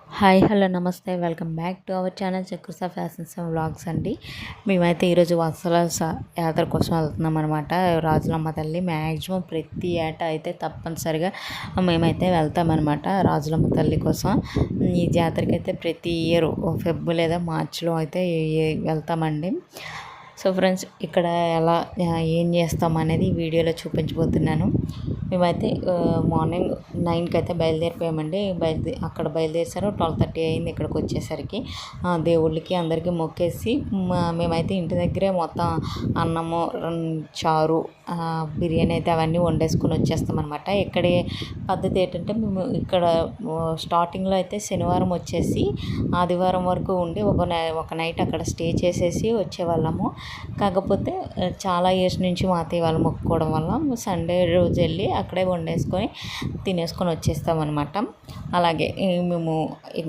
Hi hello నమస్తే welcome back to our channel Chakrasa fashions and vlogs అండి. మేమైతే ఈరోజు వత్సల యాత్ర కోసం వెళ్తున్నాం అనమాట. రాజులమ్మ తల్లి మ్యాక్సిమం ప్రతి ఏటా అయితే తప్పనిసరిగా మేమైతే వెళ్తామన్నమాట రాజులమ్మ తల్లి కోసం. ఈ జాతరకి అయితే ప్రతి ఇయర్ ఫెబ్ లేదా మార్చిలో అయితే వెళ్తామండి. సో ఫ్రెండ్స్, ఇక్కడ ఎలా ఏం చేస్తాం అనేది వీడియోలో చూపించబోతున్నాను. మేమైతే మార్నింగ్ 9కి అయితే బయలుదేరిపోయామండి. అక్కడ బయలుదేరిసారు 12:30 అయింది ఇక్కడికి వచ్చేసరికి. దేవుళ్ళకి అందరికీ మొక్కేసి మేమైతే ఇంటి దగ్గరే మొత్తం అన్నము, చారు, బిర్యానీ అయితే అవన్నీ వండేసుకుని వచ్చేస్తాం అనమాట. ఇక్కడ పద్ధతి ఏంటంటే, మేము ఇక్కడ స్టార్టింగ్లో అయితే శనివారం వచ్చేసి ఆదివారం వరకు ఉండి ఒక నైట్ అక్కడ స్టే చేసేసి వచ్చేవాళ్ళము. కాకపోతే చాలా ఇయర్స్ నుంచి మా అత్తయ్య వాళ్ళు మొక్కుకోవడం వల్ల సండే రోజు వెళ్ళి అక్కడే వండేసుకొని తినేసుకొని వచ్చేస్తామన్నమాట. అలాగే మేము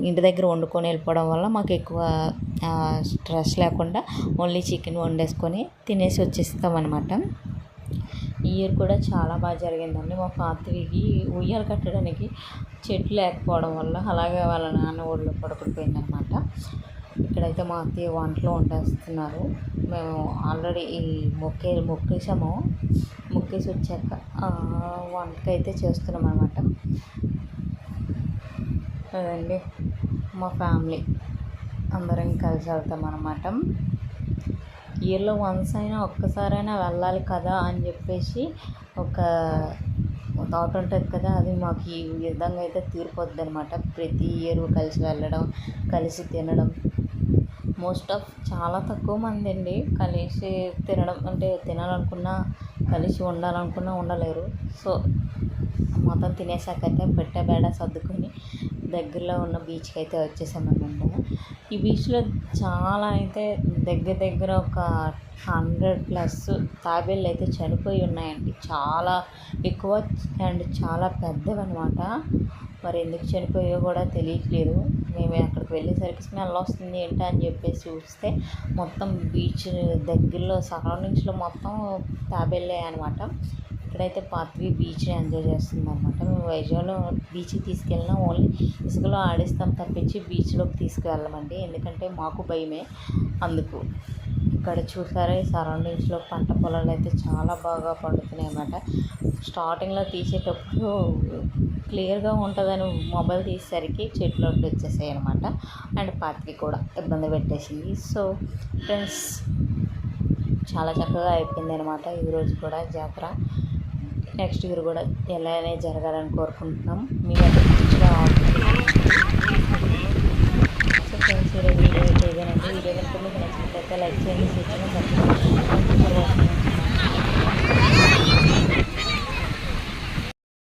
ఇంటి దగ్గర వండుకొని వెళ్ళిపోవడం వల్ల మాకు ఎక్కువ స్ట్రెస్ లేకుండా ఓన్లీ చికెన్ వండేసుకొని తినేసి వచ్చేస్తామన్నమాట. ఈ ఇయర్ కూడా చాలా బాగా జరిగిందండి. మా పాతవికి ఉయ్యాలు కట్టడానికి చెట్లు లేకపోవడం వల్ల అలాగే వాళ్ళ నాన్న ఊళ్ళో పడుకుడిపోయిందనమాట. ఇక్కడైతే మా అత్తయ్య వంటలో వండేస్తున్నారు. మేము ఆల్రెడీ ఈ మొక్కేసి వచ్చాక వంటకైతే చేస్తున్నాం అనమాట. అదండి మా ఫ్యామిలీ అందరం కలిసి వెళ్తాం అనమాట. ఇయర్లో వన్స్ అయినా ఒక్కసారైనా వెళ్ళాలి కదా అని చెప్పేసి ఒక థాట్ ఉంటుంది కదా, అది మాకు ఈ విధంగా అయితే తీరిపోద్ది అనమాట. ప్రతి ఇయర్ కలిసి వెళ్ళడం, కలిసి తినడం. మోస్ట్ ఆఫ్ చాలా తక్కువ మంది అండి కలిసి తినడం, అంటే తినాలనుకున్నా కలిసి ఉండాలనుకున్నా ఉండలేరు. సో మొత్తం తినేసాకైతే పెట్టే బేడ సర్దుకొని దగ్గరలో ఉన్న బీచ్కి అయితే వచ్చేసామన్నమాట. ఈ బీచ్లో చాలా అయితే దగ్గర ఒక 100+ తాబేళ్ళు అయితే చనిపోయి ఉన్నాయండి. చాలా ఎక్కువ అండ్ చాలా పెద్దవి అనమాట. మరి ఎందుకు చనిపోయో కూడా తెలియట్లేదు. మేము అక్కడికి వెళ్ళేసరికి స్మెల్ వస్తుంది ఏంటి అని చెప్పేసి చూస్తే మొత్తం బీచ్ దగ్గరలో సరౌండింగ్స్లో మొత్తం తాబేళ్ళే అనమాట. ఇక్కడైతే పాత్వి బీచ్ని ఎంజాయ్ చేస్తుంది అనమాట. మేము వైజాగ్లో బీచ్కి తీసుకెళ్ళినా ఓన్లీ ఇసుకలో ఆడిస్తాం తప్పించి బీచ్లోకి తీసుకువెళ్ళమండి, ఎందుకంటే మాకు భయమే. అందుకు ఇక్కడ చూసారా ఈ సరౌండింగ్స్లో పంట పొలాలు అయితే చాలా బాగా పండుతున్నాయి అన్నమాట. స్టార్టింగ్లో తీసేటప్పుడు క్లియర్గా ఉంటుందని మొబైల్ తీసేసరికి చెట్లోకి వచ్చేసాయి అనమాట. అండ్ పాత్వి కూడా ఇబ్బంది పెట్టేసింది. సో ఫ్రెండ్స్, చాలా చక్కగా అయిపోయింది అనమాట ఈరోజు కూడా జాతర. నెక్స్ట్ ఇయర్ కూడా ఎలానే జరగాలని కోరుకుంటున్నాం. మేమైతే మంచిగా సో ఫ్రెండ్స్, ఈరోజు వీడియో ఇదేనండి. వీడియో కనుక మీకు నచ్చినట్లయితే లైక్ చేయండి, షేర్ చేయండి.